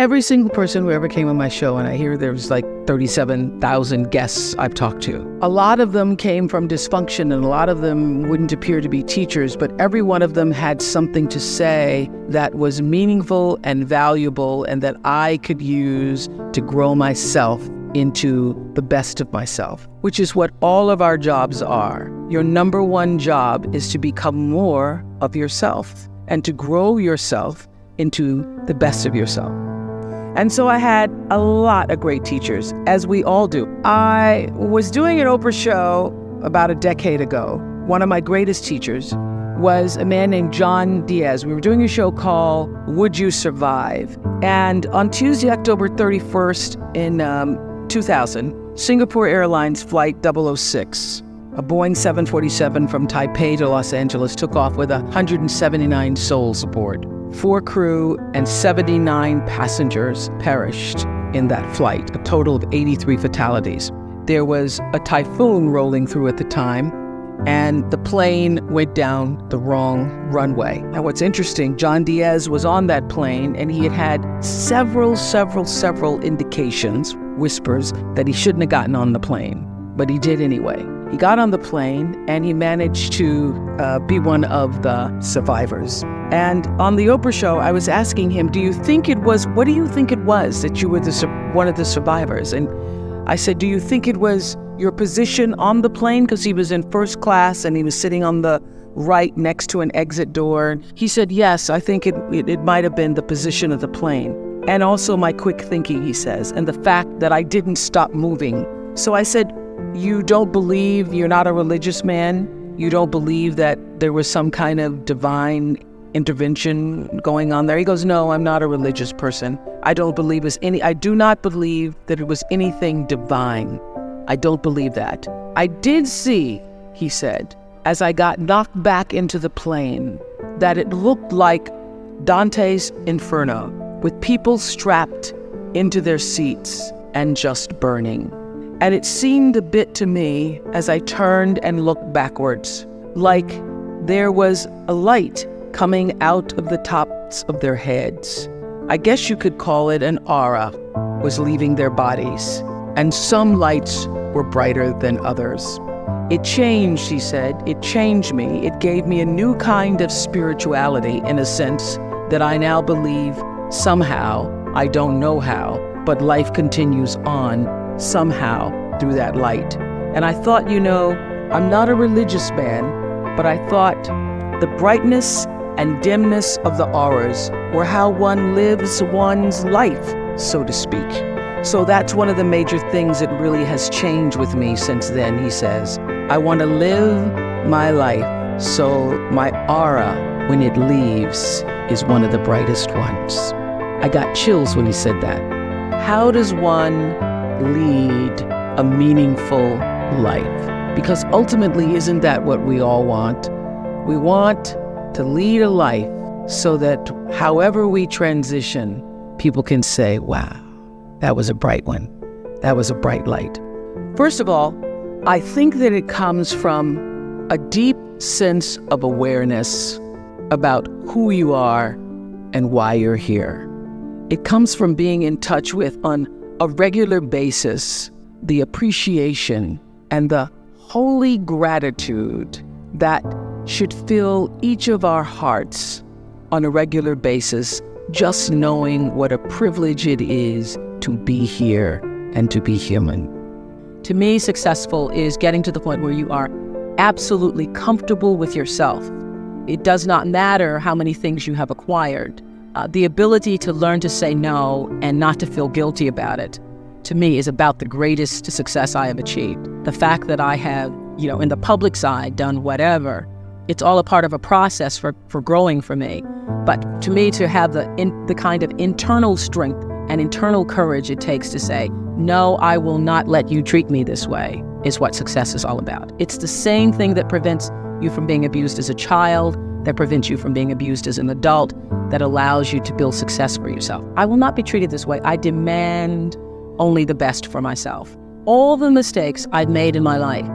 every single person who ever came on my show, and I hear there's like 37,000 guests I've talked to, a lot of them came from dysfunction and a lot of them wouldn't appear to be teachers, but every one of them had something to say that was meaningful and valuable and that I could use to grow myself into the best of myself, which is what all of our jobs are. Your number one job is to become more of yourself and to grow yourself into the best of yourself. And so I had a lot of great teachers, as we all do. I was doing an Oprah show about a decade ago. One of my greatest teachers was a man named John Diaz. We were doing a show called Would You Survive? And on Tuesday, October 31st in 2000, Singapore Airlines Flight 006, a Boeing 747 from Taipei to Los Angeles, took off with 179 souls aboard. 4 crew and 79 passengers perished in that flight, a total of 83 fatalities. There was a typhoon rolling through at the time, and the plane went down the wrong runway. And what's interesting, John Diaz was on that plane, and he had several indications, whispers, that he shouldn't have gotten on the plane, but he did anyway. He got on the plane, and he managed to be one of the survivors. And on the Oprah show, I was asking him, what do you think it was that you were one of the survivors? And I said, do you think it was your position on the plane? Because he was in first class and he was sitting on the right next to an exit door. He said, yes, I think it might have been the position of the plane. And also my quick thinking, he says, and the fact that I didn't stop moving. So I said, you don't believe, you're not a religious man? You don't believe that there was some kind of divine intervention going on there? He goes, no, I'm not a religious person. I do not believe that it was anything divine. I don't believe that. I did see, he said, as I got knocked back into the plane, that it looked like Dante's Inferno, with people strapped into their seats and just burning. And it seemed a bit to me, as I turned and looked backwards, like there was a light coming out of the tops of their heads. I guess you could call it an aura was leaving their bodies, and some lights were brighter than others. It changed, he said, it changed me. It gave me a new kind of spirituality, in a sense that I now believe somehow, I don't know how, but life continues on somehow through that light. And I thought, I'm not a religious man, but I thought the brightness and dimness of the auras were how one lives one's life, so to speak. So that's one of the major things that really has changed with me since then, he says. I want to live my life so my aura, when it leaves, is one of the brightest ones. I got chills when he said that. How does one lead a meaningful life? Because ultimately, isn't that what we all want? We want to lead a life so that however we transition, people can say, wow, that was a bright one. That was a bright light. First of all, I think that it comes from a deep sense of awareness about who you are and why you're here. It comes from being in touch with, on a regular basis, the appreciation and the holy gratitude that should fill each of our hearts on a regular basis, just knowing what a privilege it is to be here and to be human. To me, successful is getting to the point where you are absolutely comfortable with yourself. It does not matter how many things you have acquired. The ability to learn to say no and not to feel guilty about it, to me, is about the greatest success I have achieved. The fact that I have, in the public side, done whatever, it's all a part of a process for growing for me. But to me, to have the kind of internal strength and internal courage it takes to say, no, I will not let you treat me this way, is what success is all about. It's the same thing that prevents you from being abused as a child, that prevents you from being abused as an adult, that allows you to build success for yourself. I will not be treated this way. I demand only the best for myself. All the mistakes I've made in my life,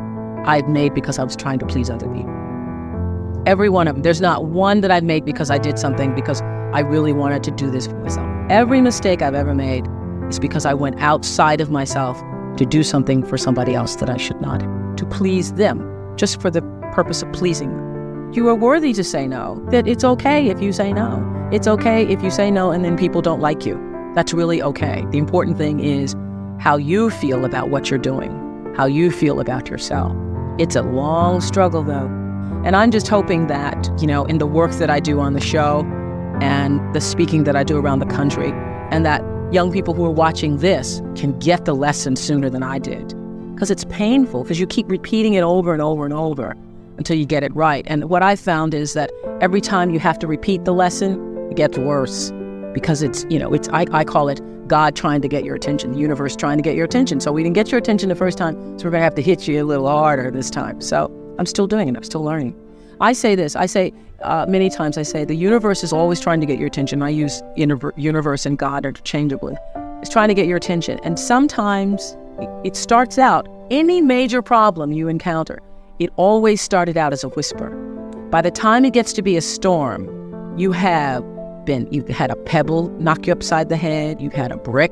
I've made because I was trying to please other people. Every one of them. There's not one that I've made because I did something because I really wanted to do this for myself. Every mistake I've ever made is because I went outside of myself to do something for somebody else that I should not, to please them, just for the purpose of pleasing them. You are worthy to say no, that it's okay if you say no. It's okay if you say no and then people don't like you. That's really okay. The important thing is how you feel about what you're doing, how you feel about yourself. It's a long struggle though. And I'm just hoping that, in the work that I do on the show and the speaking that I do around the country, and that young people who are watching this can get the lesson sooner than I did. Because it's painful, because you keep repeating it over and over and over until you get it right. And what I found is that every time you have to repeat the lesson, it gets worse. Because I call it God trying to get your attention, the universe trying to get your attention. So we didn't get your attention the first time, so we're going to have to hit you a little harder this time. So I'm still doing it. I'm still learning. I say many times, the universe is always trying to get your attention. I use universe and God interchangeably. It's trying to get your attention. And sometimes it starts out, any major problem you encounter, it always started out as a whisper. By the time it gets to be a storm, you've had a pebble knock you upside the head, you've had a brick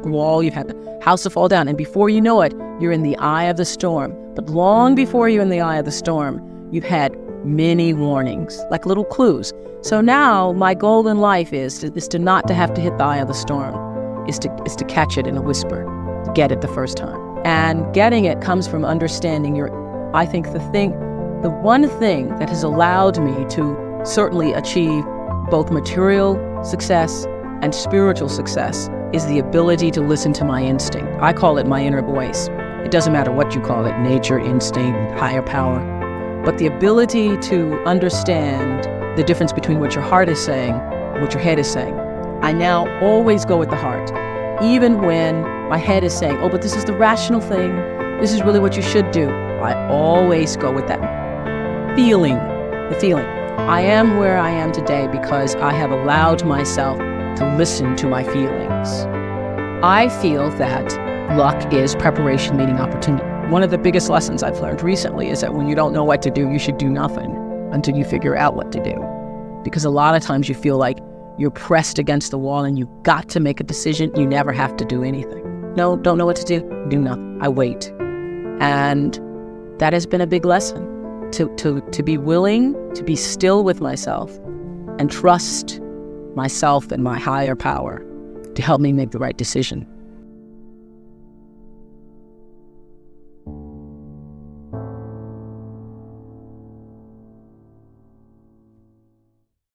wall, you've had the house to fall down, and before you know it, you're in the eye of the storm. But long before you're in the eye of the storm, you've had many warnings, like little clues. So now my goal in life is to not to have to hit the eye of the storm, is to catch it in a whisper, to get it the first time. And getting it comes from understanding the one thing that has allowed me to certainly achieve both material success and spiritual success is the ability to listen to my instinct. I call it my inner voice. It doesn't matter what you call it, nature, instinct, higher power. But the ability to understand the difference between what your heart is saying and what your head is saying. I now always go with the heart. Even when my head is saying, but this is the rational thing, this is really what you should do, I always go with that feeling, the feeling. I am where I am today because I have allowed myself to listen to my feelings. I feel that luck is preparation meeting opportunity. One of the biggest lessons I've learned recently is that when you don't know what to do, you should do nothing until you figure out what to do. Because a lot of times you feel like you're pressed against the wall and you've got to make a decision. You never have to do anything. No, don't know what to do nothing. I wait. And that has been a big lesson. To be willing to be still with myself and trust myself and my higher power to help me make the right decision.